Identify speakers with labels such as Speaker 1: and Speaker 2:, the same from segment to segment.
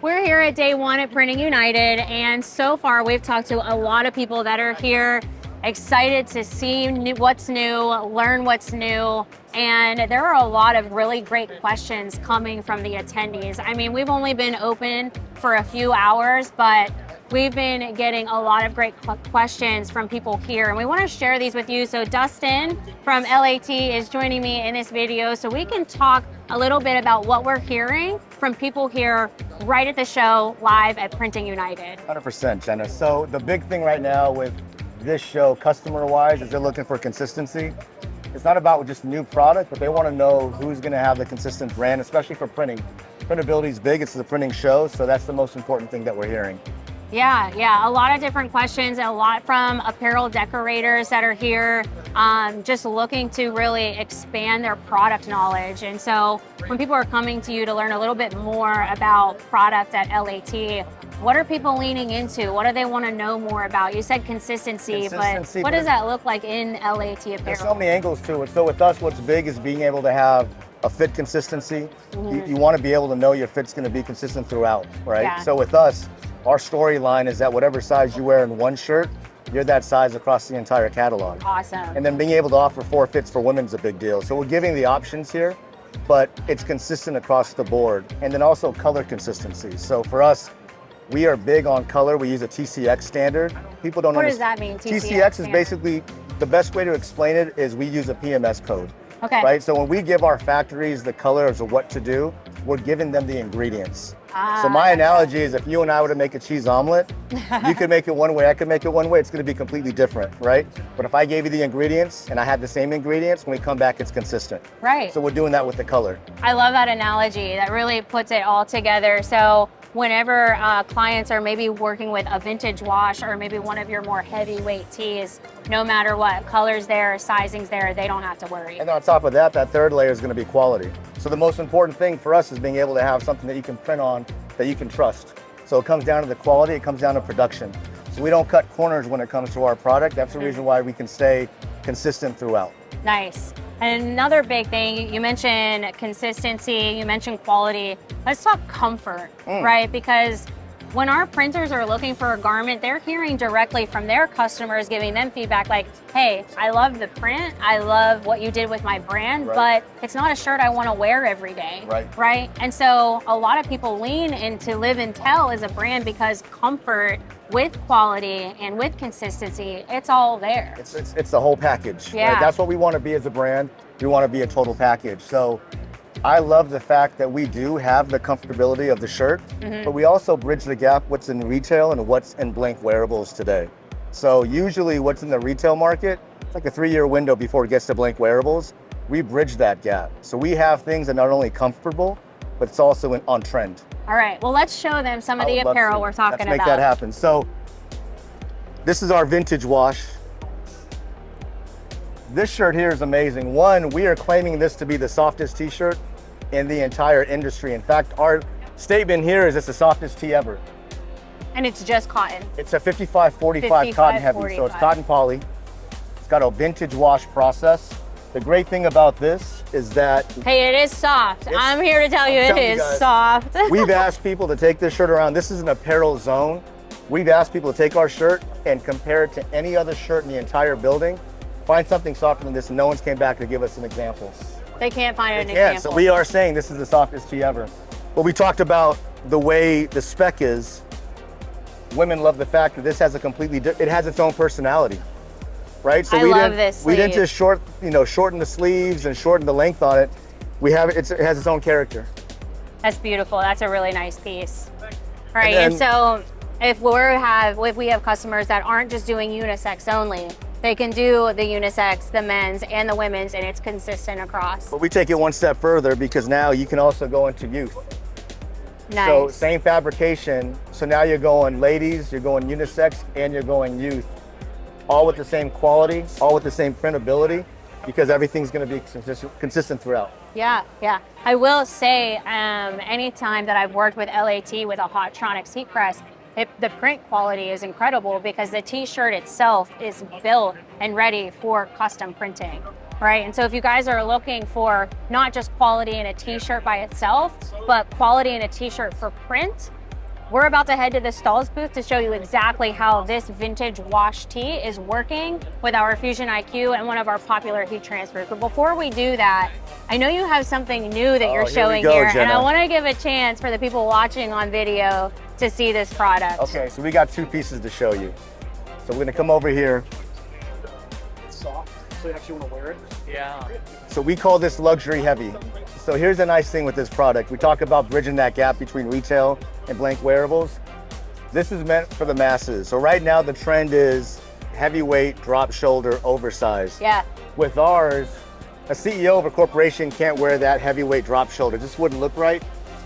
Speaker 1: We're here at day one at Printing United, and so far we've talked to a lot of people that are here, excited to see what's new, learn what's new, and there are a lot of really great questions coming from the attendees. I mean, we've only been open for a few hours, but we've been getting a lot of great questions from people here, and we want to share these with you. So Dustin from LAT is joining me in this video so we can talk a little bit about what we're hearing from people here right at the show live at Printing United.
Speaker 2: 100%, Jenna. So the big thing right now with this show, customer-wise, is they're looking for consistency. It's not about just new product, but they want to know who's going to have the consistent brand, especially for printing. Printability is big. It's the printing show, so that's the most important thing that we're hearing.
Speaker 1: Yeah, a lot of different questions, a lot from apparel decorators that are here, just looking to really expand their product knowledge. And so when people are coming to you to learn a little bit more about product at LAT, what are people leaning into? What do they want to know more about? You said consistency, but what does that look like in LAT Apparel?
Speaker 2: There's so many angles to it. So with us, what's big is being able to have a fit consistency. You want to be able to know your fit's going to be consistent throughout, right?
Speaker 1: Yeah.
Speaker 2: So with us, our storyline is that whatever size you wear in one shirt, you're that size across the entire catalog.
Speaker 1: Awesome.
Speaker 2: And then being able to offer 4 fits for women is a big deal. So we're giving the options here, but it's consistent across the board. And then also color consistency. So for us, we are big on color. We use a TCX standard. People don't understand.
Speaker 1: What does that mean,
Speaker 2: TCX is basically, the best way to explain it is we use a PMS code.
Speaker 1: Okay.
Speaker 2: Right? So when we give our factories the colors of what to do, we're giving them the ingredients. So my analogy is if you and I were to make a cheese omelet, you could make it one way, I could make it one way, it's gonna be completely different, right? But if I gave you the ingredients and I had the same ingredients, when we come back, it's consistent.
Speaker 1: Right.
Speaker 2: So we're doing that with the color.
Speaker 1: I love that analogy. That really puts it all together. So whenever clients are maybe working with a vintage wash or maybe one of your more heavyweight tees, no matter what, color's there, sizing's there, they don't have to worry.
Speaker 2: And on top of that, that third layer is gonna be quality. So the most important thing for us is being able to have something that you can print on that you can trust. So it comes down to the quality, it comes down to production. So we don't cut corners when it comes to our product. That's the reason why we can stay consistent throughout.
Speaker 1: Nice. And another big thing, you mentioned consistency, you mentioned quality. Let's talk comfort, right? Because when our printers are looking for a garment, they're hearing directly from their customers, giving them feedback like, hey, I love the print, I love what you did with my brand, but it's not a shirt I want to wear every day, right? And so a lot of people lean into Live and Tell as a brand because comfort with quality and with consistency, it's all there.
Speaker 2: It's the whole package.
Speaker 1: Yeah.
Speaker 2: Right? That's what we want to be as a brand. We want to be a total package. So I love the fact that we do have the comfortability of the shirt, but we also bridge the gap what's in retail and what's in blank wearables today. So usually what's in the retail market, it's like a 3-year window before it gets to blank wearables. We bridge that gap. So we have things that are not only comfortable, but it's also on trend.
Speaker 1: All right, well, let's show them some of the apparel we're talking about.
Speaker 2: Let's make that happen. So this is our vintage wash. This shirt here is amazing. One, we are claiming this to be the softest t-shirt in the entire industry. In fact, our statement here is it's the softest tee ever.
Speaker 1: And it's just cotton.
Speaker 2: It's a 55-45 cotton heavy, so it's cotton poly. It's got a vintage wash process. The great thing about this is that...
Speaker 1: Hey, it is soft. I'm here to tell you it is soft.
Speaker 2: We've asked people to take this shirt around. This is an apparel zone. We've asked people to take our shirt and compare it to any other shirt in the entire building. Find something softer than this, and no one's came back to give us an example.
Speaker 1: They can't find an example.
Speaker 2: So we are saying this is the softest tee ever. But we talked about the way the spec is. Women love the fact that this has a it has its own personality, right? So we didn't just shorten the sleeves and shorten the length on it. It has its own character.
Speaker 1: That's beautiful. That's a really nice piece. All right, and so if we have customers that aren't just doing unisex only, they can do the unisex, the men's, and the women's, and it's consistent across.
Speaker 2: But we take it one step further because now you can also go into youth.
Speaker 1: Nice.
Speaker 2: So same fabrication. So now you're going ladies, you're going unisex, and you're going youth. All with the same quality, all with the same printability, because everything's going to be consistent throughout.
Speaker 1: Yeah. I will say, anytime that I've worked with LAT with a Hotronix heat press, the print quality is incredible because the t-shirt itself is built and ready for custom printing, right? And so if you guys are looking for not just quality in a t-shirt by itself, but quality in a t-shirt for print, We're about to head to the Stahls booth to show you exactly how this vintage wash tee is working with our Fusion IQ and one of our popular heat transfers. But before we do that, I know you have something new that you're showing here, and I want to give a chance for the people watching on video to see this product.
Speaker 2: Okay, so we got 2 pieces to show you. So we're gonna come over here.
Speaker 3: It's soft, so you actually want to wear it. Yeah.
Speaker 2: So we call this luxury heavy. So here's the nice thing with this product. We talk about bridging that gap between retail and blank wearables. This is meant for the masses. So right now the trend is heavyweight, drop shoulder, oversized.
Speaker 1: Yeah.
Speaker 2: With ours, a CEO of a corporation can't wear that heavyweight drop shoulder. It just wouldn't look right.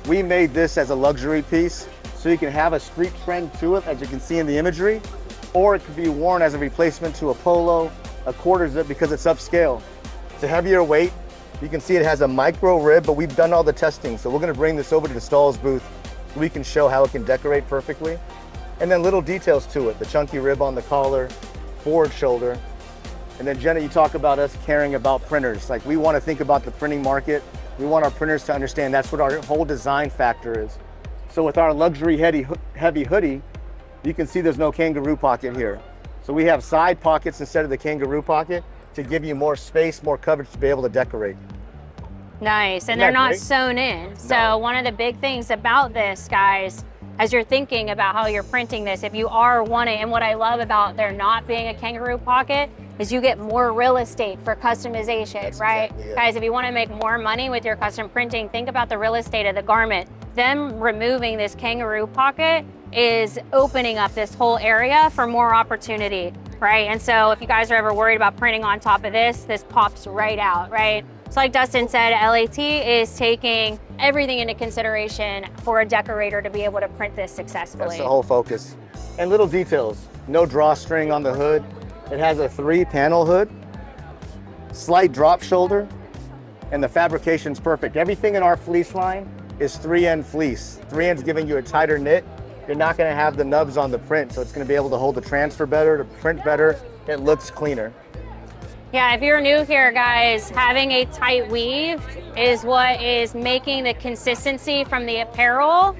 Speaker 2: We made this as a luxury piece so you can have a street trend to it, as you can see in the imagery, or it could be worn as a replacement to a polo, a quarter zip, because it's upscale. It's a heavier weight. You can see it has a micro rib, but we've done all the testing. So we're gonna bring this over to the Stahls booth so we can show how it can decorate perfectly. And then little details to it, the chunky rib on the collar, forward shoulder. And then Jenna, you talk about us caring about printers. Like, we wanna think about the printing market. We want our printers to understand that's what our whole design factor is. So with our luxury heavy hoodie, you can see there's no kangaroo pocket here. So we have side pockets instead of the kangaroo pocket to give you more space, more coverage to be able to decorate.
Speaker 1: Nice, and they're not sewn in. So one of the big things about this, guys, as you're thinking about how you're printing this, if you are wanting, and what I love about there not being a kangaroo pocket is you get more real estate for customization, right? Exactly, yeah. Guys, if you want to make more money with your custom printing, think about the real estate of the garment. Them removing this kangaroo pocket is opening up this whole area for more opportunity, right? And so if you guys are ever worried about printing on top of this pops right out, right? So like Dustin said, LAT is taking everything into consideration for a decorator to be able to print this successfully.
Speaker 2: That's the whole focus. And little details, no drawstring on the hood. It has a 3-panel hood, slight drop shoulder, and the fabrication's perfect. Everything in our fleece line is 3N fleece. 3N's giving you a tighter knit. You're not gonna have the nubs on the print, so it's gonna be able to hold the transfer better, to print better. It looks cleaner.
Speaker 1: Yeah, if you're new here, guys, having a tight weave is what is making the consistency from the apparel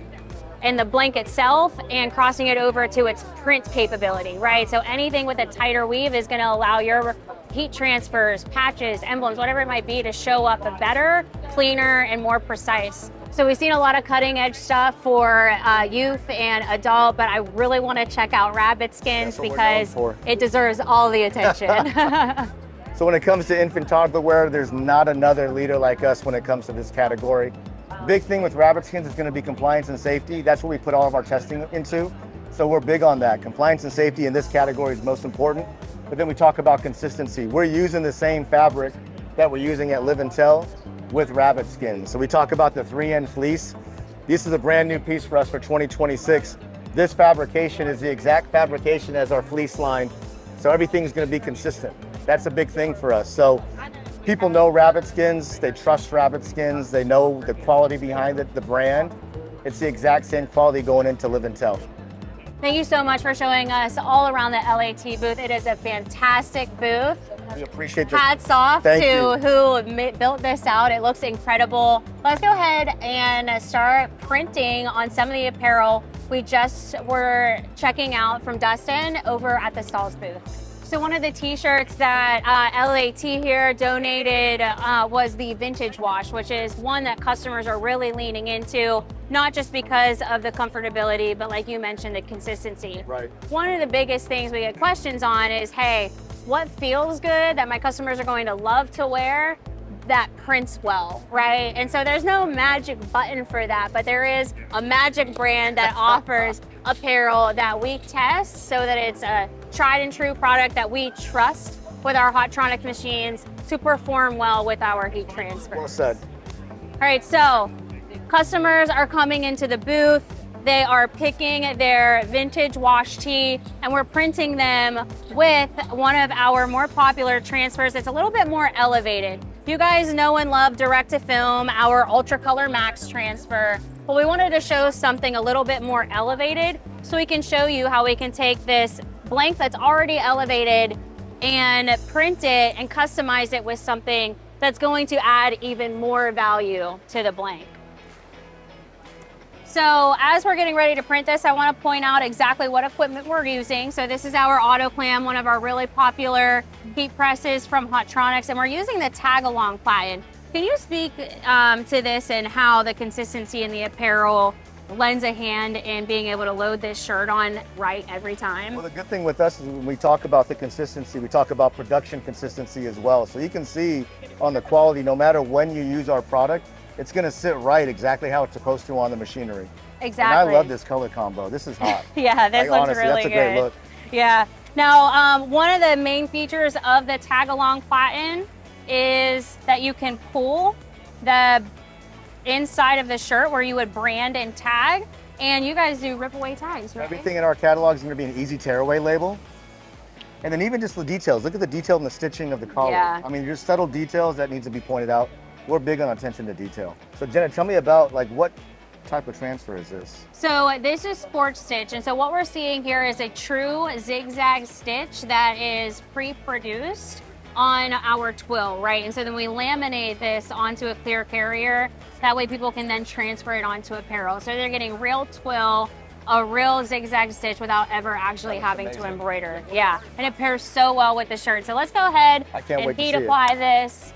Speaker 1: and the blank itself and crossing it over to its print capability, right? So anything with a tighter weave is gonna allow your heat transfers, patches, emblems, whatever it might be, to show up better, cleaner, and more precise. So we've seen a lot of cutting edge stuff for youth and adult, but I really wanna check out rabbit skins because it deserves all the attention.
Speaker 2: So when it comes to infant toddler wear, there's not another leader like us when it comes to this category. Big thing with rabbit skins is going to be compliance and safety. That's what we put all of our testing into. So we're big on that. Compliance and safety in this category is most important. But then we talk about consistency. We're using the same fabric that we're using at Live and Tell with rabbit skins. So we talk about the 3N fleece. This is a brand new piece for us for 2026. This fabrication is the exact fabrication as our fleece line. So everything's going to be consistent. That's a big thing for us. So people know rabbit skins, they trust rabbit skins, they know the quality behind it, the brand. It's the exact same quality going into Live and Tell.
Speaker 1: Thank you so much for showing us all around the LAT booth. It is a fantastic booth.
Speaker 2: We appreciate your
Speaker 1: hats off to who built this out. It looks incredible. Let's go ahead and start printing on some of the apparel we just were checking out from Dustin over at the Stahls booth. So one of the t-shirts that LAT here donated was the vintage wash, which is one that customers are really leaning into, not just because of the comfortability, but like you mentioned, the consistency.
Speaker 2: Right.
Speaker 1: One of the biggest things we get questions on is, hey, what feels good that my customers are going to love to wear that prints well, right? And so there's no magic button for that, but there is a magic brand that offers apparel that we test so that it's a tried and true product that we trust with our Hotronix machines to perform well with our heat transfers.
Speaker 2: Well said.
Speaker 1: All right, so customers are coming into the booth. They are picking their vintage wash tee, and we're printing them with one of our more popular transfers. It's a little bit more elevated. You guys know and love direct to film, our Ultra Color Max transfer, but we wanted to show something a little bit more elevated so we can show you how we can take this blank that's already elevated and print it and customize it with something that's going to add even more value to the blank. So as we're getting ready to print this, I want to point out exactly what equipment we're using. So this is our autoclam, one of our really popular heat presses from Hotronix, and we're using the tag-along platen. Can you speak to this and how the consistency in the apparel lends a hand in being able to load this shirt on right every time?
Speaker 2: Well, the good thing with us is when we talk about the consistency, we talk about production consistency as well. So you can see on the quality, no matter when you use our product, it's going to sit right exactly how it's supposed to on the machinery.
Speaker 1: Exactly.
Speaker 2: And I love this color combo. This is hot.
Speaker 1: Yeah, this looks
Speaker 2: honestly,
Speaker 1: really
Speaker 2: that's a
Speaker 1: good.
Speaker 2: great look.
Speaker 1: Yeah. Now, one of the main features of the tag-along platen is that you can pull the inside of the shirt where you would brand and tag, and you guys do rip away tags, right?
Speaker 2: Everything in our catalog is going to be an easy tearaway label. And then even just the details. Look at the detail in the stitching of the collar.
Speaker 1: Yeah.
Speaker 2: I mean, just subtle details that needs to be pointed out. We're big on attention to detail. So Jenna, tell me about like what type of transfer is this?
Speaker 1: So this is sports stitch, and so what we're seeing here is a true zigzag stitch that is pre-produced on our twill, right? And so then we laminate this onto a clear carrier. That way people can then transfer it onto apparel. So they're getting real twill, a real zigzag stitch without ever actually having to embroider. Yeah, and it pairs so well with the shirt. So let's go ahead and heat apply this.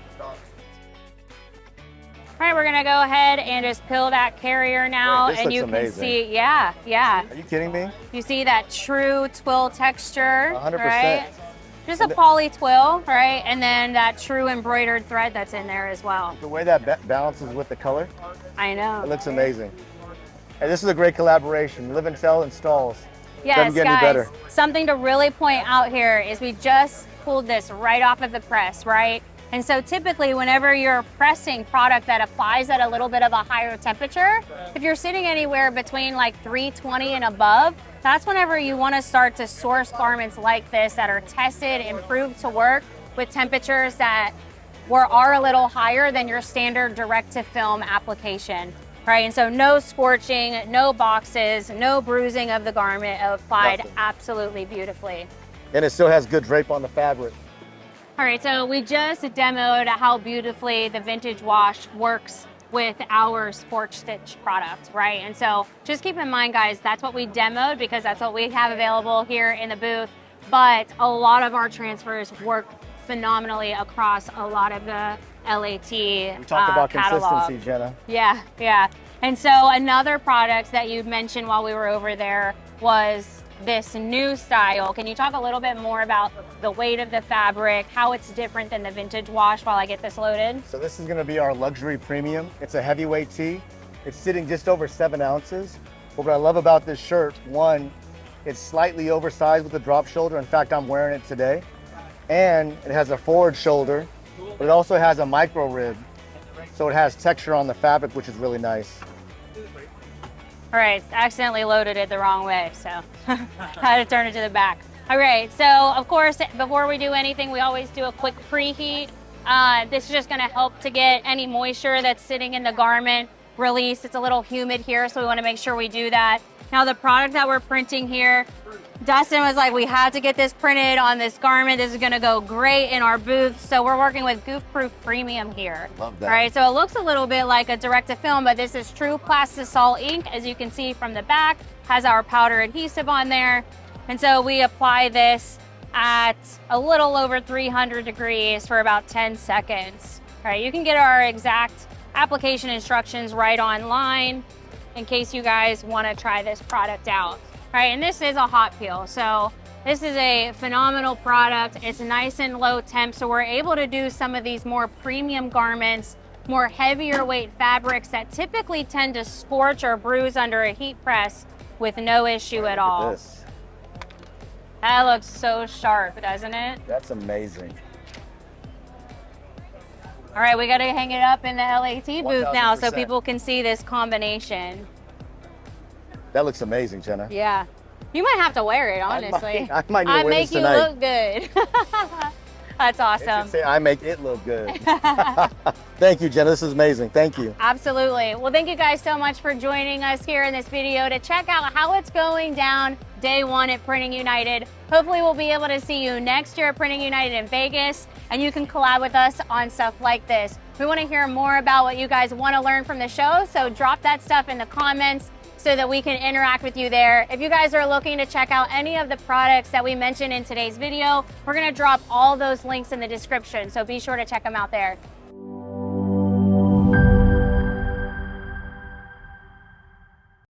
Speaker 1: All right, we're gonna go ahead and just peel that carrier now, and you can see, yeah.
Speaker 2: Are you kidding me?
Speaker 1: You see that true twill texture,
Speaker 2: 100%.
Speaker 1: right? Just a poly twill, right? And then that true embroidered thread that's in there as well.
Speaker 2: The way that balances with the color,
Speaker 1: I know.
Speaker 2: it looks amazing. And this is a great collaboration, Live and Tell and Stahls.
Speaker 1: Yes,
Speaker 2: Doesn't get
Speaker 1: guys,
Speaker 2: any better.
Speaker 1: something to really point out here is we just pulled this right off of the press, right? And so typically whenever you're pressing product that applies at a little bit of a higher temperature, if you're sitting anywhere between like 320 and above, that's whenever you want to start to source garments like this that are tested and proved to work with temperatures that are a little higher than your standard direct to film application, right? And so no scorching, no boxes, no bruising of the garment, applied absolutely beautifully.
Speaker 2: And it still has good drape on the fabric.
Speaker 1: All right, so we just demoed how beautifully the vintage wash works with our sports stitch product, right? And so just keep in mind, guys, that's what we demoed because that's what we have available here in the booth. But a lot of our transfers work phenomenally across a lot of the LAT
Speaker 2: We talked about
Speaker 1: catalog.
Speaker 2: consistency, Jenna.
Speaker 1: Yeah. And so another product that you mentioned while we were over there was this new style. Can you talk a little bit more about the weight of the fabric, how it's different than the vintage wash while I get this loaded?
Speaker 2: So this is going to be our luxury premium. It's a heavyweight tee. It's sitting just over 7 ounces. But what I love about this shirt, one, it's slightly oversized with a drop shoulder. In fact, I'm wearing it today. And it has a forward shoulder, but it also has a micro rib. So it has texture on the fabric, which is really nice.
Speaker 1: All right, accidentally loaded it the wrong way, so had to turn it to the back. All right, so of course, before we do anything, we always do a quick preheat. This is just gonna help to get any moisture that's sitting in the garment released. It's a little humid here, so we wanna make sure we do that. Now the product that we're printing here, Dustin was like, we had to get this printed on this garment. This is gonna go great in our booth. So we're working with Goof Proof Premium here.
Speaker 2: Love that.
Speaker 1: All right, so it looks a little bit like a direct to film, but this is true plastisol ink. As you can see from the back, has our powder adhesive on there. And so we apply this at a little over 300 degrees for about 10 seconds. All right, you can get our exact application instructions right online in case you guys wanna try this product out. All right, and this is a hot peel. So this is a phenomenal product. It's nice and low temp. So we're able to do some of these more premium garments, more heavier weight fabrics that typically tend to scorch or bruise under a heat press with no issue at all.
Speaker 2: Look at this.
Speaker 1: That looks so sharp, doesn't it?
Speaker 2: That's amazing.
Speaker 1: All right, we got to hang it up in the LAT booth now so
Speaker 2: 1000%.
Speaker 1: people can see this combination.
Speaker 2: That looks amazing, Jenna.
Speaker 1: Yeah. You might have to wear it, honestly.
Speaker 2: I might need to wear
Speaker 1: make
Speaker 2: this
Speaker 1: you
Speaker 2: tonight.
Speaker 1: look good. That's
Speaker 2: It
Speaker 1: awesome.
Speaker 2: should say, I make it look good. Thank you, Jenna. This is amazing. Thank you.
Speaker 1: Absolutely. Well, thank you guys so much for joining us here in this video to check out how it's going down day one at Printing United. Hopefully we'll be able to see you next year at Printing United in Vegas, and you can collab with us on stuff like this. We want to hear more about what you guys want to learn from the show, so drop that stuff in the comments. so that we can interact with you there. If you guys are looking to check out any of the products that we mentioned in today's video, we're gonna drop all those links in the description, so be sure to check them out there.